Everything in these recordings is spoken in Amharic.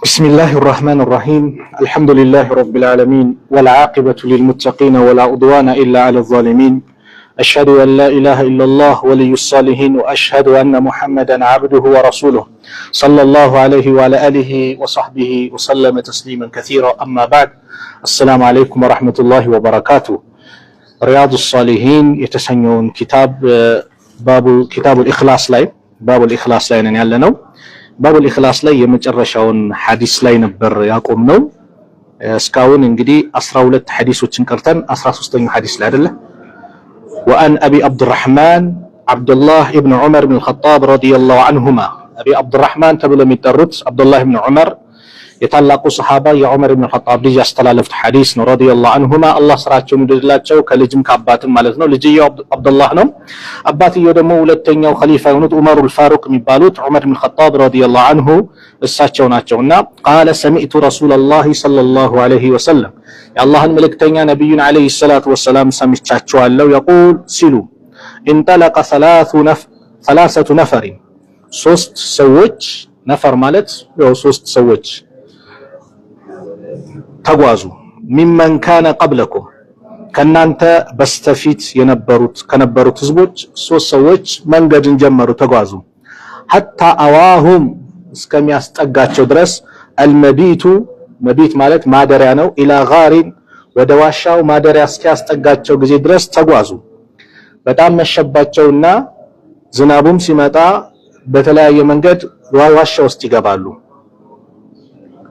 بسم الله الرحمن الرحيم الحمد لله رب العالمين والعاقبة للمتقين ولا عدوان إلا على الظالمين أشهد أن لا إله إلا الله ولي الصالحين وأشهد أن محمدا عبده ورسوله صلى الله عليه وعلى آله وصحبه وسلم تسليما كثيرا أما بعد السلام عليكم ورحمة الله وبركاته رياض الصالحين يتسنون كتاب الإخلاص لاي يعني باب الإخلاص لاي የመጨረሻውን ሐዲስ ላይ ነበር ያቆምነው እስካሁን እንግዲህ 12 ሐዲሶችን ቀርተን 13ኛው ሐዲስ ላይ አይደለ وأن أبي عبد الرحمن عبد الله ابن عمر بن الخطاب رضي الله عنهما أبي عبد الرحمن ተብሎ የሚጠሩት عبد الله بن عمر የታላቁ ሰሃባ የዑመር ኢብኑ ኸጣብ ልጅ ያስተላለፉት ሐዲስ ነው ረዲየላሁ ዐንሁማ አላህ ስራቸውን ይወድላቸው ከልጅም ከአባትም ማለት ነው ልጅየው አብዱላህ ነው አባትየው ደግሞ ሁለተኛው ኸሊፋ የሆኑት ዑመሩል ፋሩቅ የሚባሉት ዑመር ኢብኑ ኸጣብ ረዲየላሁ ዐንሁ እሳቸው ናቸውና قال سمعت رسول الله صلى الله عليه وسلم የአላህን መልእክተኛ ነብዩን አለይሂ ሰላቱ ወሰላም ሰምቻቸዋለሁ يقول ሲሉ انطلق ثلاثه نفر ሶስት ሰዎች ነፈር ማለት ያው ሶስት ሰዎች ተጓዙ ሚመን ካነ ቀብለኩም ከናንተ በስተፊት ከነበሩት ህዝቦች ሶስት ሰዎች መንገድን ጀመሩ ተጓዙ hatta አዋሁም እስከሚያስጠጋቸው ድረስ አልመቢቱ መቢት ማለት ማደሪያ ነው ኢላ ጋሪን ወደ ዋሻው ማደሪያ እስኪያስጠጋቸው ጊዜ ድረስ ተጓዙ በጣም መሸባቸውና ዝናቡም ሲመጣ በተለያየ መንገድ ዋሻ ውስጥ ይገባሉ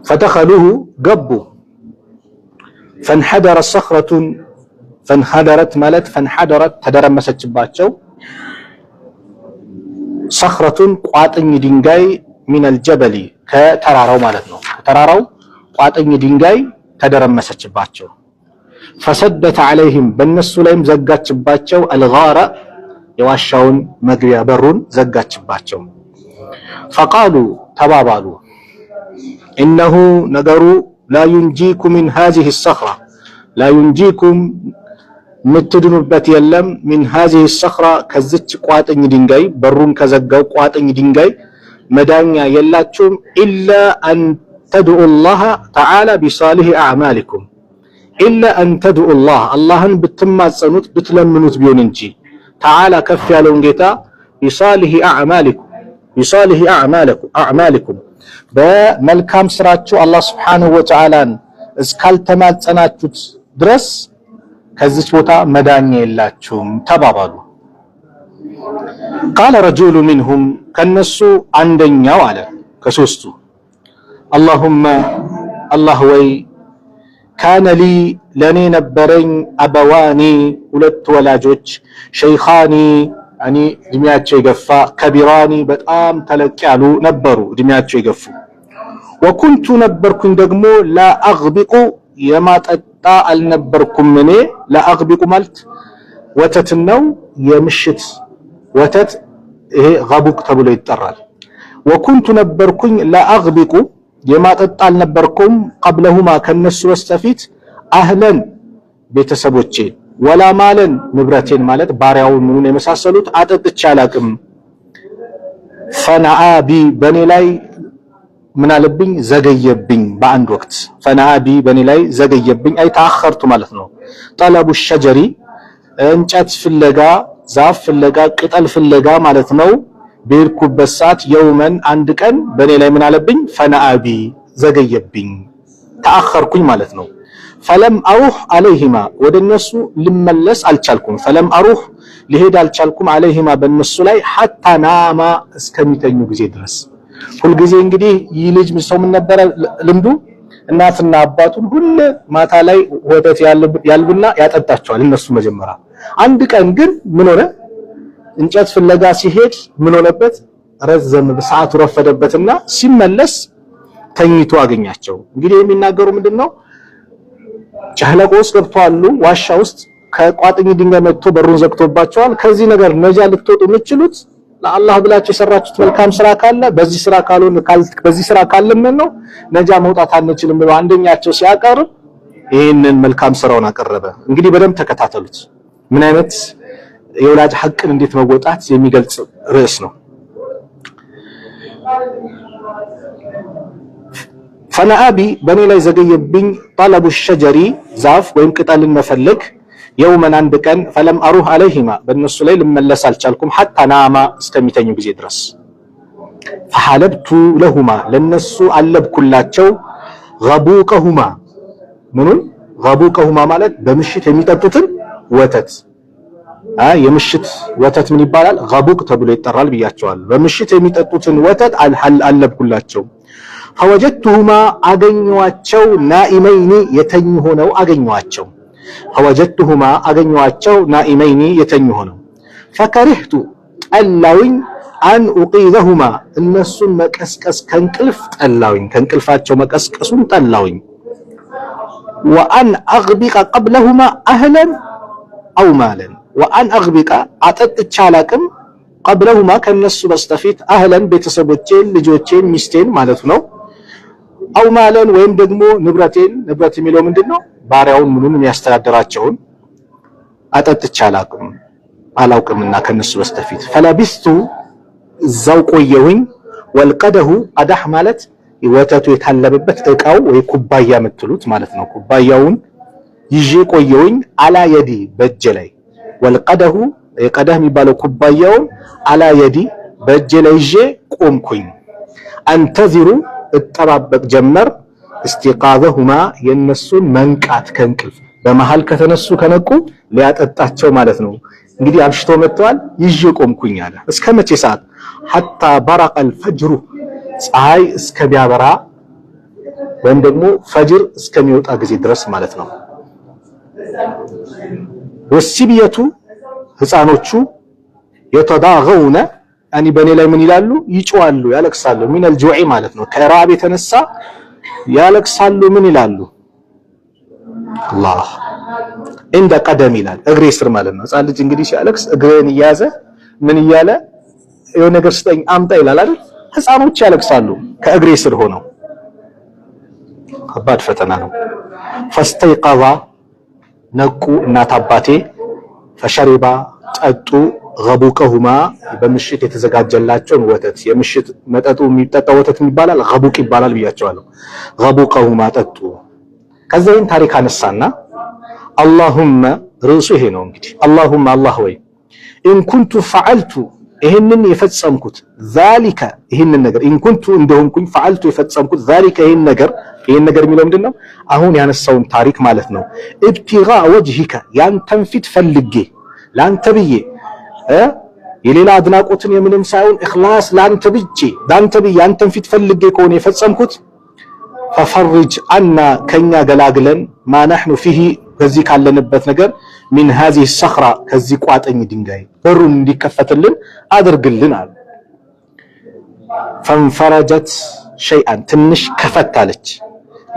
ፈተخلوه ገቡ فانحدرت ማለት فانحدرت ተደረመሰችባቸው صخرة ቋጥኝ ድንጋይ من الجبل ከተራራው ማለት ነው ከተራራው ቋጥኝ ድንጋይ ተደረመሰችባቸው فسدت عليهم በእነሱ ላይም ዘጋችባቸው الغار የዋሻውን መግቢያ በሩን ዘጋችባቸው فقالوا تبابالوا إنه نغرو لا ينجيكم من هذه الصخرة لا ينجيكم متدنوبت يلم من هذه الصخرة كزچ ቋጥኝ ድንጋይ በሩን ከዘጋው ቋጥኝ ድንጋይ መዳኛ የላችሁም إلا أن تدعوا الله تعالى بصالح أعمالكم إلا أن تدعوا الله ብትማጸኑት ብትለምኑት ቢሆን እንጂ تعالى ከፍ ያለውን ጌታ بصالح أعمالكم በመልካም ስራችሁ አላህ Subhanahu Wa Ta'ala እስካልተማጸናችሁት ድረስ ከዚህ ቦታ መዳኛ የላችሁም ተባባሉ قال رجل منهم ከነሱ አንደኛው አለ ከሶስቱ اللهم الله ወይ كان لي ለኔ ነበረኝ አበዋኒ ሁለት ወላጆች ሸይኻኒ يعني እድሜያቸው የገፋ ከቢራኒ በጣም ተለቅ ያሉ ነበሩ እድሜያቸው የገፉ وكنت ነበርኩኝ ደግሞ لا اغبق የማጠጣ አልነበርኩም እኔ لا اغبق ማለት ወተት ነው የምሽት ወተት ይሄ غبق ተብሎ ይጠራል وكنت ነበርኩኝ لا اغبق የማጠጣ አልነበርኩም قبلهما ከነሱ በስተፊት አህለን ቤተሰቦቼ ወላ ማለን ንብረቴን ማለት ባሪያውን ምኑን የመሳሰሉት አጠጥቼ አላቅም ፈናአቢ በኔ ላይ ምን አለብኝ ዘገየብኝ በአንድ ወቅት ፈናአቢ በኔ ላይ ዘገየብኝ አይ ተአخرቱ ማለት ነው ጠለቡ ሸጀሪ እንጨት ፍለጋ ዛፍ ፍለጋ ቅጠል ፍለጋ ማለት ነው በርኩበት ሰዓት የውመን አንድ ቀን በኔ ላይ ምን አለብኝ ፈናአቢ ዘገየብኝ ተአخرኩኝ ማለት ነው فلم اروح عليهما ወደነሱ ልመለስ አልቻልኩም فلم اروح ሊሄድ አልቻልኩም عليهما በእነሱ ላይ حتى ናማ እስከሚተኙ ጊዜ ድረስ ሁሉ ጊዜ እንግዲህ ይህ ልጅ ሰው ምን ነበር ልምዱ እናትና አባቱን ሁሉ ማታ ላይ ወተት ያልብና ያጠጣቸዋል እነሱ መጀመሪያ አንድ ቀን ግን ምን ሆነ እንጨት ፍለጋ ሲሄድ ምን ሆነበት ረዘም በሰዓቱ ረፈደበትና ሲመለስ ተኝቶ አገኛቸው እንግዲህ የሚናገሩ ምንድነው ጨህለቆስ ገብቷሉ ዋሻ ውስጥ ከቋጥኝ ድንጋይ መጥቶ በሩን ዘግቶባቸዋል ከዚህ ነገር ነጃ ልትወጡ የምትችሉት ለአላህ ብላችሁ የሰራችሁት መልካም ስራ ካለ በዚህ ስራ ካልሆነ በዚህ ስራ ካለምን ነው ነጃ መውጣት አንችልም ብለው አንደኛቸው ሲያቀርብ ይሄንን መልካም ስራውን አቀረበ እንግዲህ በደንብ ተከታተሉት ምን አይነት የወላጅ ሐቅን እንዴት መወጣት የሚገልጽ ርዕስ ነው ፈነአቢ በኔ ላይ ዘገየብኝ ጠለቡ ሸጀሪ ዛፍ ወይም ቅጠልን መፈለግ የውመን አንድ ቀን ፈለም አሩህ አለይሂማ በእነሱ ላይ ልመለስ አልቻልኩም ሐታ ናማ እስከሚተኙ ጊዜ ድረስ ፈሐለብቱ ለሁማ ለነሱ አለብኩላቸው ገቡቀሁማ ምኑን ገቡቀሁማ ማለት በምሽት የሚጠጡትን ወተት የምሽት ወተት ምን ይባላል ገቡቅ ተብሎ ይጠራል ብያቸዋለሁ በምሽት የሚጠጡትን ወተት አለብኩላቸው ፈወጀድቱሁማ አገኘዋቸው ናኢመይኒ የተኙ ሆነው አገኘዋቸው ፈወጀድቱሁማ አገኘዋቸው ናኢመይኒ የተኙ ሆነው ፈከሪህቱ ጠላውኝ አን ኡቂዘሁማ እነሱን መቀስቀስ ከእንቅልፍ ጠላውኝ ከእንቅልፋቸው መቀስቀሱን ጠላውኝ ወአን አግቢቀ ቀብለሁማ አህለን አው ማለን ወአን አግቢቀ አጠጥቼ አላቅም ቀብለሁማ ከነሱ በስተፊት አህለን ቤተሰቦቼን ልጆቼን ሚስቴን ማለት ነው አው ማለን ወይም ደግሞ ንብረቴን ንብረት የሚለው ምንድነው ባሪያውን ምኑን የሚያስተዳድራቸውን አጠጥቼ አላውቅምና ከነሱ በስተፊት ፈለቢስቱ እዛው ቆየሁኝ ወልቀደሁ ቀዳህ ማለት ወተቱ የታለበበት እቃው ወይ ኩባያ የምትሉት ማለት ነው ኩባያውን ይዤ ቆየሁኝ አላ የዲ በእጄ ላይ ወልቀደሁ የቀዳህ የሚባለው ኩባያውን አላ የዲ በእጄ ላይ ይዤ ቆምኩኝ አንተዚሩ እጠባበቅ ጀመር እስቲቃዘሁማ የነሱን መንቃት ከእንቅልፍ በመሃል ከተነሱ ከነቁ ሊያጠጣቸው ማለት ነው እንግዲህ አምሽቶ መጥተዋል ይዤ ቆምኩኝ አለ እስከ መቼ ሰዓት ሐታ በረቀል ፈጅሩ ፀሐይ እስከሚያበራ ወይም ደግሞ ፈጅር እስከሚወጣ ጊዜ ድረስ ማለት ነው ወሲብየቱ ህፃኖቹ የተዳገውነ አኒ በኔ ላይ ምን ይላሉ ይጮዋሉ ያለቅሳሉ ሚነል ጁዒ ማለት ነው ከራብ የተነሳ ያለቅሳሉ ምን ይላሉ አላህ እንደ ቀደም ይላል እግሬ ስር ማለት ነው ህፃን ልጅ እንግዲህ ሲያለቅስ እግሬን እያዘ ምን እያለ የሆነ ነገር ስጠኝ አምጣ ይላል አይደል ህፃኖች ያለቅሳሉ ከእግሬ ስር ሆነው ከባድ ፈተና ነው ፈስተይቀዛ ነቁ እናት አባቴ ፈሸሪባ ጠጡ ገቡቀሁማ በምሽት የተዘጋጀላቸውን ወተት የምሽት መጠጡ የሚጠጣው ወተት ይባላል ገቡቅ ይባላል ብያቸዋለሁ ገቡቀሁማ ጠጡ ከዛይን ታሪክ አነሳና አላሁመ ርዕሱ ይሄ ነው እንግዲህ አላሁመ አላህ ወይ ኢን ኩንቱ ፈዐልቱ ይሄንን የፈጸምኩት ዛሊከ ይሄንን ነገር ኢን ኩንቱ እንደሆንኩኝ ፈዐልቱ የፈጸምኩት ዛሊከ ይሄን ነገር የሚለው ምንድነው አሁን ያነሳውን ታሪክ ማለት ነው ኢብቲጋ ወጅሂከ ያንተን ፊት ፈልጌ ላንተ ብዬ የሌላ አድናቆትን የምንም ሳይሆን ኢኽላስ ላንተ ብዬ ያንተን ፊት ፈልጌ ከሆነ የፈጸምኩት ፈፈርጅ አና ከኛ ገላግለን ማ ነህኑ ፊሂ በዚህ ካለንበት ነገር ሚን هذه الصخرة ከዚህ ቋጠኝ ድንጋይ በሩን እንዲከፈትልን አድርግልን አለ ፈንፈረጀት ሸይአን ትንሽ ከፈታለች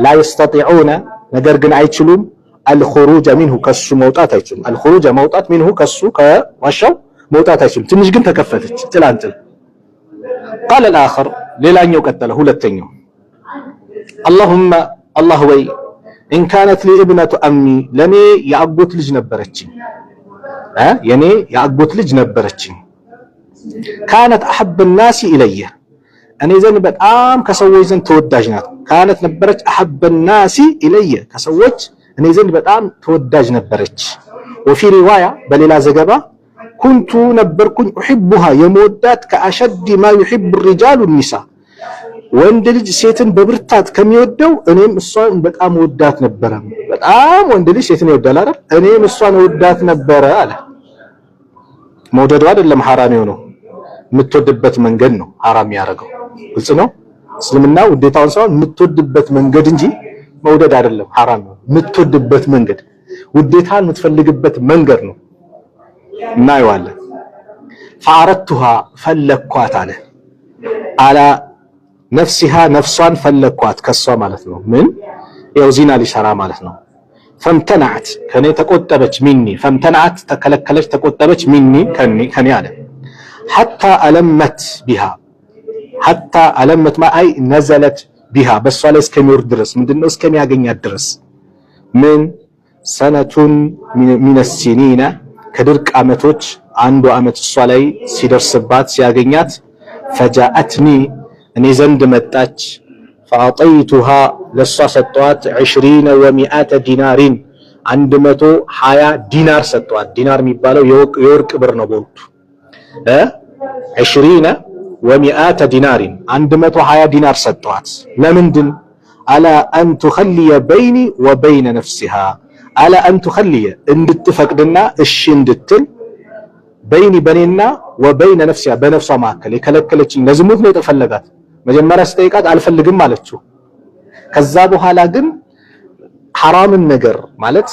لا يستطيعون ነገር ግን አይችሉም الخروج منه ከሱ መውጣት አይችሉም الخروج መውጣት منه ከሱ ከዋሻው መውጣት አይችሉም ትንሽ ግን ተከፈተች ትላንትል قال الاخر ሌላኛው ቀጠለ ሁለተኛው اللهم الله ወይ إن كانت لي ابنة أمي لني يعقوت لج نبرتشين يعني يعقوت لج نبرتشين كانت أحب الناس إلي أنا إذن بتأم كسوي إذن تودجنات كانت نبرت أحب الناس إلي كسويت أنا إذن بتأم تودج نبرتش وفي رواية بل لا زجبة كنت نبركن أحبها يمودات كأشد ما يحب الرجال النساء ወንድ ልጅ ሴትን በብርታት ከሚወደው እኔም እሷን በጣም ወዳት ነበር በጣም ወንድ ልጅ ሴትን ይወዳል አይደል እኔም እሷን ወዳት ነበር አለ መውደዱ አይደለም ሐራም ነው የምትወድበት መንገድ ነው ሐራም ያደረገው ግልጽ ነው እስልምና ውዴታውን ሳይሆን የምትወድበት መንገድ እንጂ መውደድ አይደለም ሐራም ነው የምትወድበት መንገድ ውዴታን የምትፈልግበት መንገድ ነው እናየዋለን فعرضتها فلكኳት አለ نفسها نفسان فلكوات كسوا مالتنا من يوزينا لشرا مالتنا فامتنعت كني تقطبت مني فامتنعت تكلكلش تقطبت مني كني على حتى ألمت بها حتى ألمت ما أي نزلت بها بس ولا اسكمي درس من دون اسكمي أجني الدرس من سنة من السنين كدرك أمتوش عنده أمت الصلاة سيدر سبات سياجنيات فجاءتني እኔ ዘንድ መጣች فأعطيتها ለሷ ሰጠዋት 20 و100 ዲናሪን 120 ዲናር ሰጠዋት ዲናር የሚባለው የወርቅ ብር ነው በወቅቱ 20 و100 ዲናሪን 120 ዲናር ሰጠዋት ለምንድን على أن تخلي بيني وبين نفسها على أن تخلي እንድትፈቅድና እሺ እንድትል بيني بنينا وبين نفسها بنفسها ማከለ የከለከለችኝ ለዝሙት ነው የተፈለጋት መጀመሪያ ስጠይቃት አልፈልግም አለችው ከዛ በኋላ ግን ሐራምን ነገር ማለት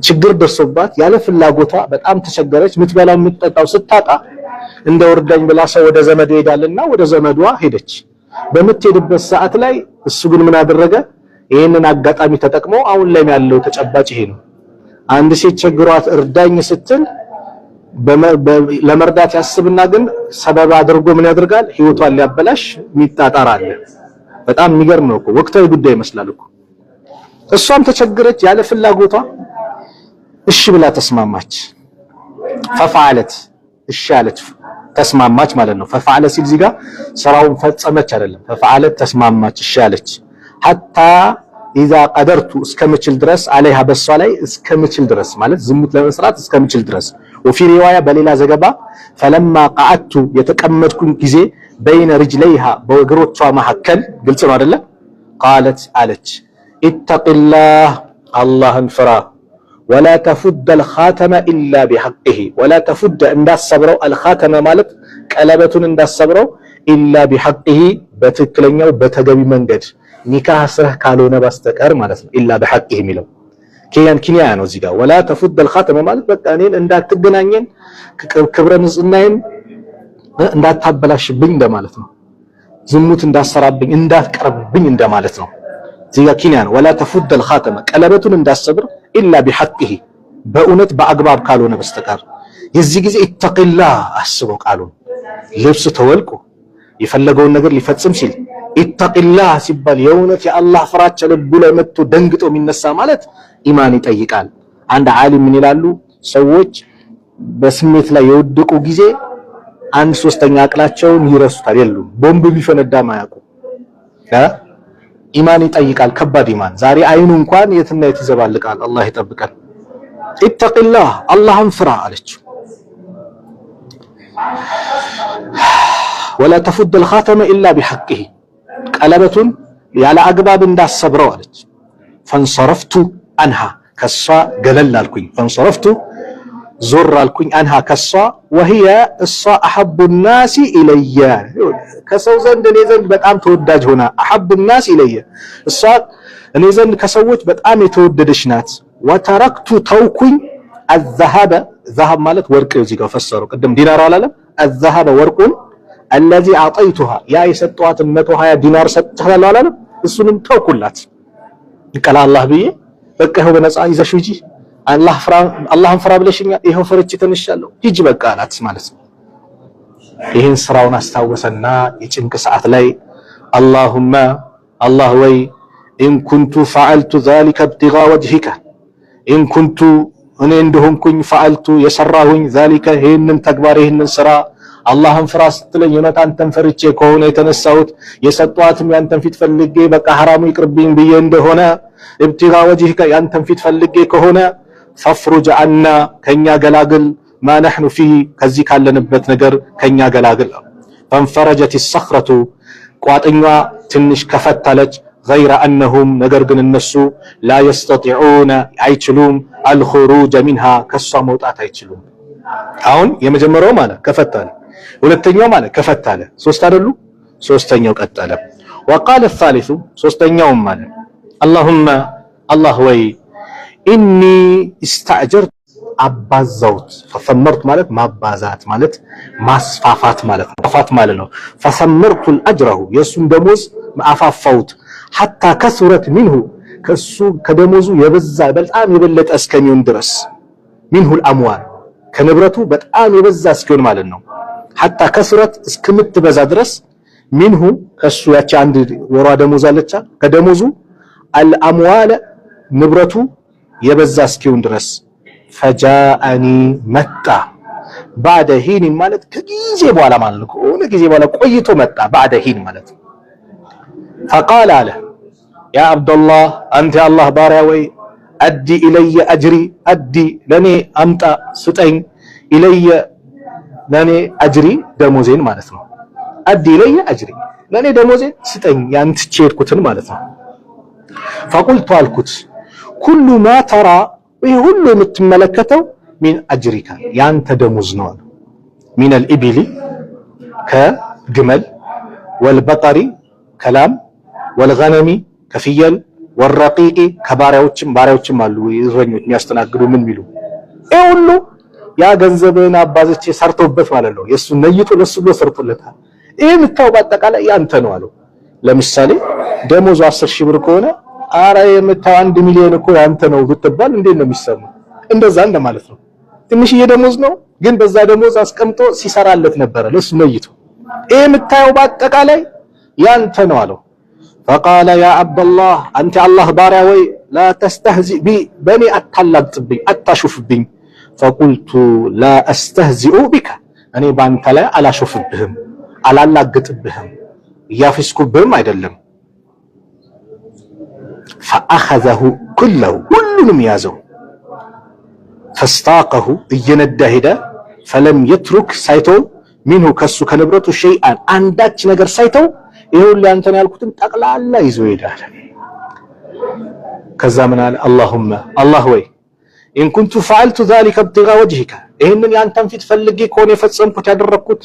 ችግር ደርሶባት ያለ ፍላጎቷ በጣም ተቸገረች ምትበላው ምትጠጣው ስታጣ እንደ ወርዳኝ ብላ ሰው ወደ ዘመድ ይሄዳልና ወደ ዘመዷ ሄደች በምትሄድበት ሰዓት ላይ እሱ ግን ምን አደረገ ይሄንን አጋጣሚ ተጠቅሞ አሁን ላይ ያለው ተጨባጭ ይሄ ነው አንድ ሴት ቸግሯት እርዳኝ ስትል ለመርዳት ያስብና ግን ሰበብ አድርጎ ምን ያደርጋል ህይወቷን ሊያበላሽ ሚጣጣር አለ በጣም የሚገርም ነው እኮ ወቅታዊ ጉዳይ ይመስላል እኮ እሷም ተቸገረች ያለ ፍላጎቷ እሺ ብላ ተስማማች ፈፈዓለት እሺ አለች ተስማማች ማለት ነው ፈፈዓለ ሲል እዚህ ጋር ስራውን ፈጸመች አይደለም ፈፈዓለት ተስማማች እሺ አለች حتى اذا قدرت እስከምችል ድረስ عليها በሷ ላይ እስከምችል ድረስ ማለት ዝሙት ለመስራት እስከምችል ድረስ وفي روايه በሌላ ዘገባ فلما قعدت የተቀመጥኩኝ ጊዜ بين رجليها በእግሮቿ መሐከል ግልጽ ነው አይደለ قالت አለች اتق الله اللهን ፍራ ولا تفد الخاتم الا بحقه ولا تفد እንዳሰብረው الخاتم ማለት ቀለበቱን እንዳሰብረው الا بحقه በትክክለኛው በተገቢ መንገድ ኒካህ ስረህ ካልሆነ በስተቀር ማለት ነው الا بحقه የሚለው ኪኒያ ነው እዚህ ጋር ولا تفد الخاتم ማለት በቃ እኔን እንዳትገናኘን ክብረ ንጽህናዬን እንዳታበላሽብኝ እንደማለት ነው ዝሙት እንዳሰራብኝ እንዳትቀርብኝ እንደማለት ነው እዚህ ጋር ኪኒያ ነው ولا تفد الخاتم ቀለበቱን እንዳሰብር الا بحقه በእውነት በአግባብ ካልሆነ በስተቀር የዚህ ጊዜ ኢተቂላህ አስበው ቃሉን ልብስ ተወልቆ የፈለገውን ነገር ሊፈጽም ሲል ኢተቂላህ ሲባል የእውነት የአላህ ፍራቻ ልቡ ላይ መጥቶ ደንግጦ የሚነሳ ማለት ኢማን ይጠይቃል አንድ ዓሊም ምን ይላሉ ሰዎች በስሜት ላይ የወደቁ ጊዜ 1/3 አቅላቸውን ይረሱታል የሉም ቦምብ ቢፈነዳ ማያውቁ ኢማን ይጠይቃል ከባድ ኢማን ዛሬ አይኑ እንኳን የትና የት ይዘባልቃል አላህ ይጠብቀን ኢተቂላህ አላህን ፍራ አለች ولا تفد الخاتم الا بحقه ቀለበቱን ያለ አግባብ እንዳሰብረው አለች فانصرفت عنها ከሷ ገለል አልኩኝ فانصرفت ዞር አልኩኝ عنها ከሷ وهي እሷ احب الناس الي ከሰው ዘንድ እኔ ዘንድ በጣም ተወዳጅ ሆና احب الناس الي እሷ እኔ ዘንድ ከሰዎች በጣም የተወደደች ናት وتركت توكኝ الذهب ذهب ማለት ወርቅ እዚህ ጋር ፈሰረው ቅድም ዲናር አላለም الذهب ወርቁን الذي اعطيتها يا يسطዋት 120 ዲናር ሰጥተሃል አላለም እሱንም ተውኩላት ይቀላ አላህ ብዬ በቃ ይሄው በነፃ ይዘሽ ሂጂ አላህን ፍራ ብለሽኛል ይሄው ፈርቼ ተነሻለሁ ሂጂ በቃ አላት ማለት ነው ይሄን ስራውን አስታወሰና የጭንቅ ሰዓት ላይ اللهم الله ወይ ان كنت فعلت ذلك ابتغاء وجهك ان كنت እኔ እንደሆንኩኝ فعلت የሰራሁኝ ذلك ይሄንን ተግባር ይሄንን ስራ አላህን ፍራ ስትለኝ የሆነ አንተን ፈርቼ ከሆነ የተነሳሁት የሰጧትም ያንተን ፊት ፈልጌ በቃ حرامу ይቅርብኝ ብዬ እንደሆነ ابتغاء وجهك ያንተን ፊት ፈልጌ ከሆነ فافرج عنا ከኛ ገላግል ما نحن فيه ከዚህ ካለንበት ነገር ከኛ ገላግል فانفرجت الصخرة ቋጥኛ ትንሽ ከፈታለች غير انهم ነገር ግን እነሱ لا يستطيعون አይችሉም الخروج منها ከሷ መውጣት አይችሉም አሁን የመጀመሪያው ማለት ከፈታለ ሁለተኛው ማለት ከፈታለ ሶስት አይደሉ ሶስተኛው ቀጠለ وقال الثالث ሶስተኛው ማለት اللهم الله ወይ اني استاجرت አባዛውት فثمرت ማለት ማባዛት ማለት ማስፋፋት ማለት ነው فثمرت الاجره የሱን ደሞዝ ማፋፋውት حتى كثرت منه ከሱ ከደሞዙ የበዛ በጣም የበለጠ እስከሚሆን ድረስ منه الاموال ከንብረቱ በጣም የበዛ እስኪሆን ማለት ነው حتى كثرت እስከምትበዛ ድረስ منه ከሱ ያቺ አንድ ወሯ ደሞዝ አለቻ ከደሞዙ الاموال ንብረቱ የበዛ እስኪሆን ድረስ فجاءني ባዕደ ሂን ማለት ከጊዜ በኋላ ማለት ነው። ከሆነ ጊዜ በኋላ ቆይቶ መጣ። ባዕደ ሂን ማለት ፈቃለ አለ ያ አብደላህ አንተ የአላህ ባሪያ ወይ አዲ ኢለየ አጅሪ አዲ ለኔ አምጣ ስጠኝ ኢለየ ለኔ አጅሪ ደሞዜን ማለት ነው። አዲ ኢለየ አጅሪ ለኔ ደሞዜን ስጠኝ ያንተ ቸርኩትን ማለት ነው። ፈቁልቱ አልኩት ኩሉ ማ ተራ ይህ ሁሉ የምትመለከተው ሚን አጅሪካ ያንተ ደሞዝ ነው አለ። ሚነል ኢቢሊ ከግመል ወልበቀሪ ከላም ወልገነሚ ከፍየል ወረቂቂ ከባሪያዎችም አሉ እረኞች የሚያስተናግዱ ምን ሚሉ ይሄ ሁሉ ያ ገንዘብን አባዝቼ ሰርቶበት ማለት ነው። የሱ ነይቶ ለሱ ብሎ ሰርቶለታል። ይሄ የምታው በአጠቃላይ ያንተ ነው አለው። ለምሳሌ ደሞዙ 10 ሺህ ብር ከሆነ አረ የምታው 1 ሚሊዮን እኮ ያንተ ነው ብትባል እንዴት ነው የሚሰማው? እንደዛ እንደማለት ነው። ትንሽዬ ደሞዝ ነው ግን በዛ ደሞዝ አስቀምጦ ሲሰራለት ነበር ለሱ ነይቶ። ይሄ የምታው በአጠቃላይ ያንተ ነው አለው። فقال يا عبد الله أنت الله بارع وي لا تستهزئ بي بني أتلاقطبኝ አታሹፍብኝ فقلت لا أستهزئ بك أنا بانت ላይ አላሾፍብህም አላላግጥብህም እያፈስኩብህም አይደለም። فأخذه كله ሁሉንም ያዘው فاستاقه እየነዳ ሄደ فلم يترك ሳይተው منه ከሱ ከንብረቱ شيئا አንዳች ነገር ሳይተው ይሁን ለአንተን ያልኩትን ጠቅላላ ይዞ ሄዳል። ከዛ ምን አለ اللهم الله ወይ إن كنت فعلت ذلك ابتغاء وجهك ይሄንን ያንተን ፊት ፈልጌ ከሆነ የፈጸምኩት ያደረኩት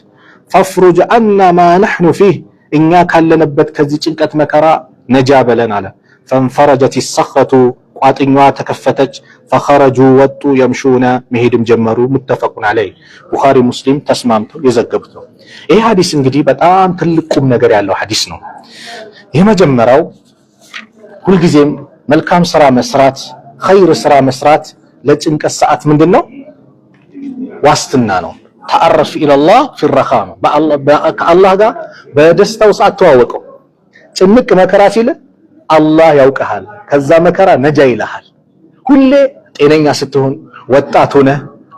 فافرج عنا ما نحن فيه እኛ ካለንበት ከዚህ ጭንቀት መከራ ነጃ በለን አለ። فانفرجت الصخرة ቋጥኛዋ ተከፈተች فخرجوا ወጡ يمشون መሄድም ጀመሩ። متفقون عليه ቡኻሪ ሙስሊም ተስማምተው የዘገቡት ነው። ይሄ ሐዲስ እንግዲህ በጣም ትልቅ ቁም ነገር ያለው ሐዲስ ነው። የመጀመሪያው ሁልጊዜም መልካም ስራ መስራት ኸይር ስራ መስራት ለጭንቀት ሰዓት ምንድነው ዋስትና ነው። ተአረፍ ኢላላህ في الرخاء ከአላህ ጋር በደስታው ሰዓት ተዋወቀው። ጭንቅ መከራ ሲል አላህ ያውቀሃል ከዛ መከራ ነጃ ይልሃል። ሁሌ ጤነኛ ስትሆን ወጣት ሆነ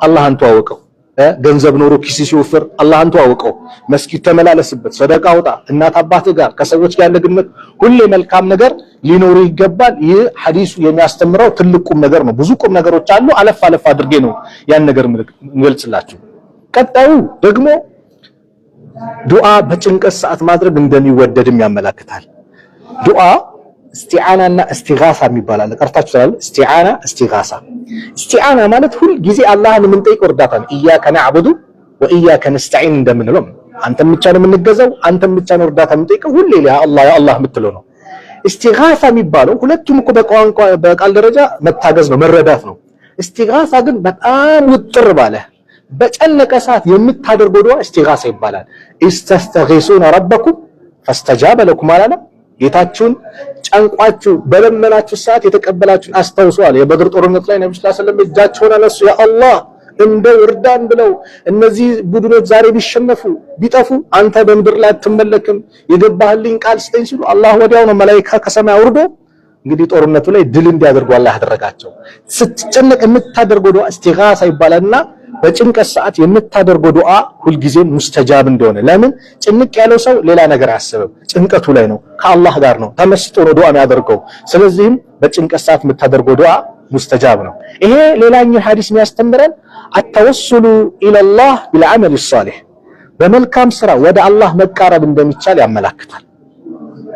አላህን ተዋወቀው። ገንዘብ ኖሮ ኪስ ሲወፍር አላህን ተዋወቀው። መስጊድ ተመላለስበት፣ ሰደቃ አውጣ፣ እናት አባት ጋር ከሰዎች ጋር ለግንኙነት ሁሌ መልካም ነገር ሊኖር ይገባል። ይህ ሐዲሱ የሚያስተምረው ትልቅ ቁም ነገር ነው። ብዙ ቁም ነገሮች አሉ። አለፍ አለፍ አድርጌ ነው ያን ነገር እንገልጽላችሁ። ቀጣዩ ደግሞ ዱዓ በጭንቀት ሰዓት ማድረግ እንደሚወደድም ያመላክታል። ዱዓ እስቲዓናና እስቲጋሳ የሚባል ቀርታችሁ ታላል። እስቲዓና እስቲጋሳ። እስቲዓና ማለት ሁል ጊዜ አላህን የምንጠይቀው እርዳታ ነው። ኢያከ ነዕቡዱ ወኢያከ ነስተዒን እንደምንለው አንተም ብቻ ነው የምንገዛው፣ አንተም ብቻ ነው እርዳታ የምንጠይቀው። ሁሌ ያ አላህ የምትለው ነው። እስቲጋሳ የሚባለው ሁለቱም እኮ በቋንቋ በቃል ደረጃ መታገዝ ነው መረዳት ነው። እስቲጋሳ ግን በጣም ውጥር ባለ በጨነቀ ሰዓት የምታደርገው ዱዓ እስቲጋሳ ይባላል። ኢስተስተጊሱነ ረበኩም ፈስተጃበ ለኩም አላለ። ጌታችሁን ጨንቋችሁ በለመናችሁ ሰዓት የተቀበላችሁን አስታውሷል። የበድር ጦርነት ላይ ነብዩ ሰለላሁ ዐለይሂ ወሰለም እጃቸውን አነሱ። ያ አላህ እንደው እርዳን ብለው እነዚህ ቡድኖች ዛሬ ቢሸነፉ ቢጠፉ አንተ በምድር ላይ አትመለክም የገባህልኝ ቃል ስጠኝ ሲሉ አላህ ወዲያው ነው መላእክት ከሰማይ አውርዶ እንግዲህ ጦርነቱ ላይ ድል እንዲያደርጉ አላህ ያደረጋቸው። ስትጨነቅ የምታደርገው ዱዓ እስቲጋሳ ይባላልና በጭንቀት ሰዓት የምታደርገው ዱዓ ሁልጊዜም ሙስተጃብ እንደሆነ። ለምን ጭንቅ ያለው ሰው ሌላ ነገር አያስብም፣ ጭንቀቱ ላይ ነው፣ ከአላህ ጋር ነው፣ ተመስጦ ነው ዱዓ የሚያደርገው። ስለዚህም በጭንቀት ሰዓት የምታደርገው ዱዓ ሙስተጃብ ነው። ይሄ ሌላኛው ሐዲስ የሚያስተምረን አተወሱሉ ኢለላህ ቢልዓመል ሷሊህ በመልካም ስራ ወደ አላህ መቃረብ እንደሚቻል ያመላክታል።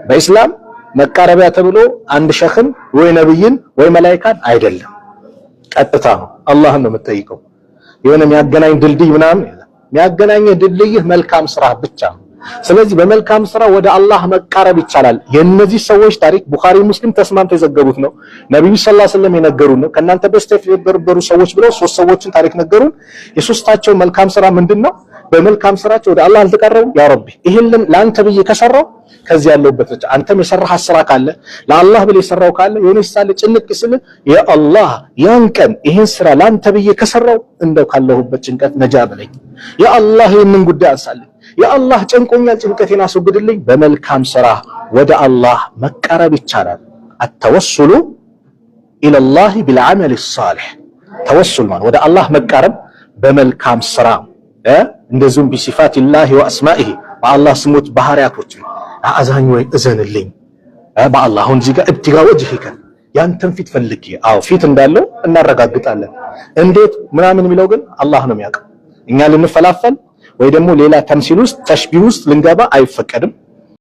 በኢስላም መቃረቢያ ተብሎ አንድ ሸኽን ወይ ነብይን ወይ መላእክት አይደለም፣ ቀጥታ ነው አላህን ነው የምትጠይቀው። የሆነ የሚያገናኝ ድልድይ ምናምን የሚያገናኝ ድልድይ መልካም ስራ ብቻ ነው። ስለዚህ በመልካም ስራ ወደ አላህ መቃረብ ይቻላል። የነዚህ ሰዎች ታሪክ ቡኻሪ ሙስሊም ተስማምተው የዘገቡት ነው። ነብዩ ሰለላሁ ዐለይሂ ወሰለም የነገሩን ነው። ከናንተ በስተፊት የነበሩ ሰዎች ብለው ሶስት ሰዎችን ታሪክ ነገሩን። የሶስታቸው መልካም ስራ ምንድነው? በመልካም ስራቸው ወደ አላህ አልተቀረቡ። ያ ረቢ ይሄን ለአንተ ብዬ ከሰራው ከዚህ ያለውበት ብቻ አንተም የሰራህ ስራ ካለ ለአላህ ብለህ የሰራው ካለ የሆነ ሳለ ጭንቅ ስል ያ አላህ ያን ቀን ይሄን ስራ ለአንተ ብዬ ከሰራው እንደው ካለሁበት ጭንቀት ነጃ በለኝ። ያ አላህ ይሄንን ጉዳይ አንሳልኝ። ያ አላህ ጨንቆኛል፣ ጭንቀቴን አስወግድልኝ። በመልካም ስራ ወደ አላህ መቃረብ ይቻላል። አተወሱሉ ኢለላህ ቢልዓመል ሷሊህ ተወሱል ማለት ወደ አላህ መቃረብ በመልካም ስራ እንደዚሁም ቢሲፋቲላሂ ወአስማኢሂ በአላህ ስሞች ባህሪያቶች አዛኝ ወይ እዘንልኝ በአላህ አሁን እዚህ ጋር እብትጋ ወጅሂከ ያንተን ፊት ፈልጌ ፊት እንዳለው እናረጋግጣለን። እንዴት ምናምን የሚለው ግን አላህ ነው የሚያውቀው። እኛ ልንፈላፈል ወይ ደግሞ ሌላ ተምሲል ውስጥ ተሽቢህ ውስጥ ልንገባ አይፈቀድም።